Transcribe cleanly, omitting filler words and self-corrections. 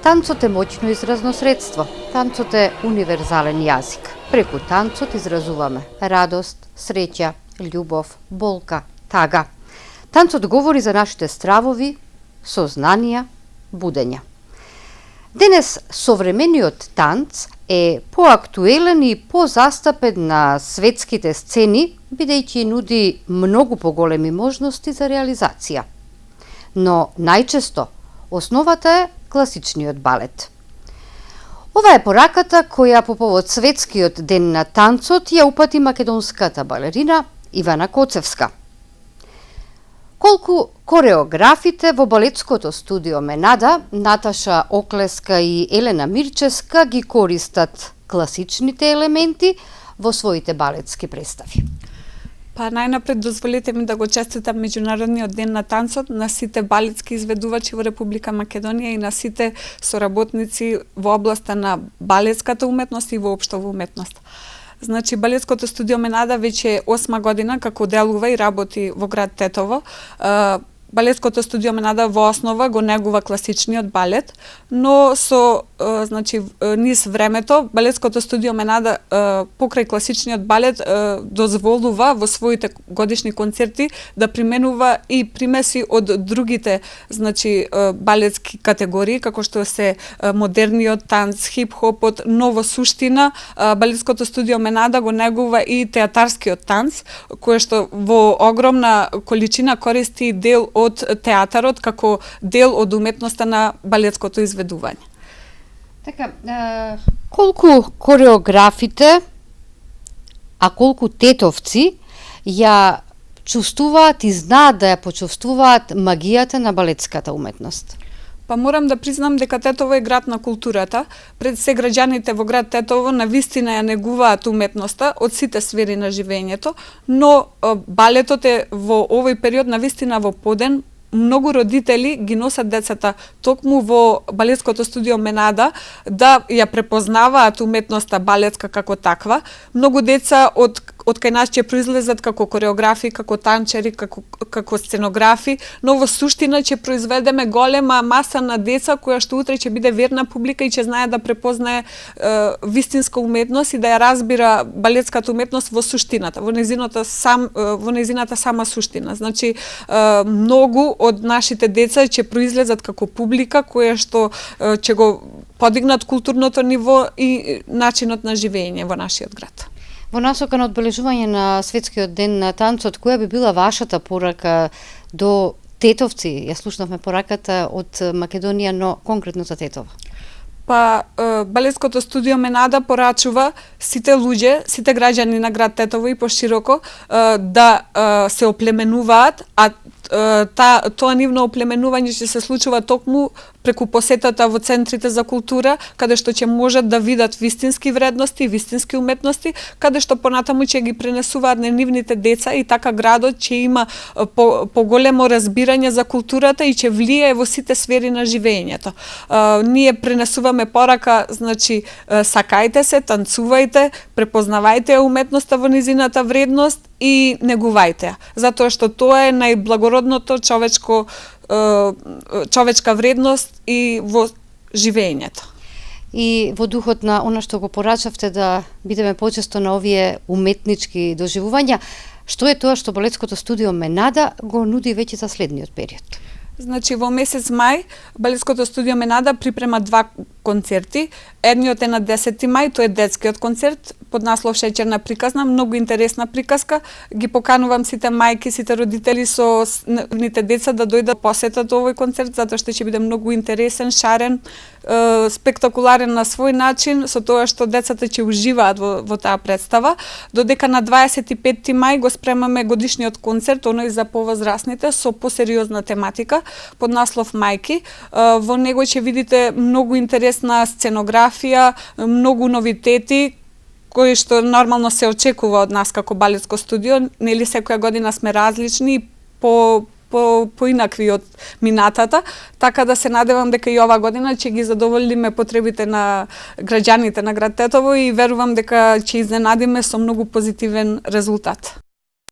Танцот е моќно изразно средство. Танцот е универзален јазик. Преку танцот изразуваме радост, среќа, љубов, болка, тага. Танцот говори за нашите стравови, сознанија, будења. Денес современиот танц е поактуелен и позастапен на светските сцени, бидејќи нуди многу поголеми можности за реализација. Но најчесто основата е класичниот балет. Ова е пораката која по повод светскиот ден на танцот ја упати македонската балерина Ивана Коцевска. Колку кореографите во балетското студио Менада, Наташа Оклеска и Елена Мирческа ги користат класичните елементи во своите балетски представи. Па најнапред дозволете ми да го честитам Меѓународниот ден на танцот на сите балетски изведувачи во Република Македонија и на сите соработници во областа на балетската уметност и воопшто во уметност. Значи, балетското студио Менада веќе 8 година како делува и работи во град Тетово. Балетското студио Менада во основа го негува класичниот балет, но со низ времето балетското студио Менада покрај класичниот балет дозволува во своите годишни концерти да применува и примеси од другите балетски категории како што се модерниот танц, хип-хопот, нова суштина. Балетското студио Менада го негува и театарскиот танц, кој што во огромна количина користи дел од театарот како дел од уметноста на балетското изведување. Така, колку кореографите, а колку тетовци ја чувствуваат и знаат да ја почувствуваат магијата на балетската уметност? Па морам да признам дека Тетово е град на културата. Пред се граѓаните во град Тетово навистина ја негуваат уметноста од сите сфери на живењето, но балетот е во овој период навистина во поден. Многу родители ги носат децата токму во балетското студио Менада да ја препознаваат уметноста балетска како таква. Многу деца од кај нас ќе произлезат како кореографи, како танчери, како сценографи, но во суштина ќе произведеме голема маса на деца која што утре ќе биде верна публика и ќе знае да препознае вистинска уметност и да ја разбира балетската уметност во суштината, во нејзината сама суштина. Значи, многу од нашите деца ќе произлезат како публика која што ќе го подигнат културното ниво и начинот на живење во нашиот град. Во насока на одбележување на светскиот ден на танцот, која би била вашата порака до тетовци? Ја слушнавме пораката од Македонија, но конкретно за Тетово. Па, балетското студио Менада порачува сите луѓе, сите граѓани на град Тетово и пошироко да се оплеменуваат, а тоа нивно оплеменување ќе се случува токму преку посетата во центрите за култура, каде што ќе можат да видат вистински вредности, вистински уметности, каде што понатаму ќе ги пренесуваат на нивните деца и така градот ќе има поголемо разбирање за културата и ќе влијае во сите сфери на живењето. Ние пренесуваме порака, значи, сакајте се, танцувајте, препознавајте уметноста во низината вредност и негувајте ја, затоа што тоа е најблагородното човечка вредност и во живењето. И во духот на она што го порачавте да бидеме почесто на овие уметнички доживувања, што е тоа што балетското студио Менада го нуди веќе за следниот период? Значи, во месец мај, балетското студио Менада припрема 2 концерти. Едниот е на 10 мај, тој е детскиот концерт, под наслов Шеќерна приказна, многу интересна приказка. Ги поканувам сите мајки, сите родители со нивните деца да дојдат посетат овој концерт, затоа што ќе биде многу интересен, шарен, спектакуларен на свој начин, со тоа што децата ќе уживаат во таа представа. Додека на 25 мај го спремаме годишниот концерт, оној за повозрасните, со посериозна тематика, под наслов Мајки. Во него ќе видите многу интересна сценографија, многу новитети, кои што нормално се очекува од нас како балетско студио. Нели секоја година сме различни и поинакви од минатата, така да се надевам дека и ова година ќе ги задоволиме потребите на граѓаните на град Тетово и верувам дека ќе изненадиме со многу позитивен резултат.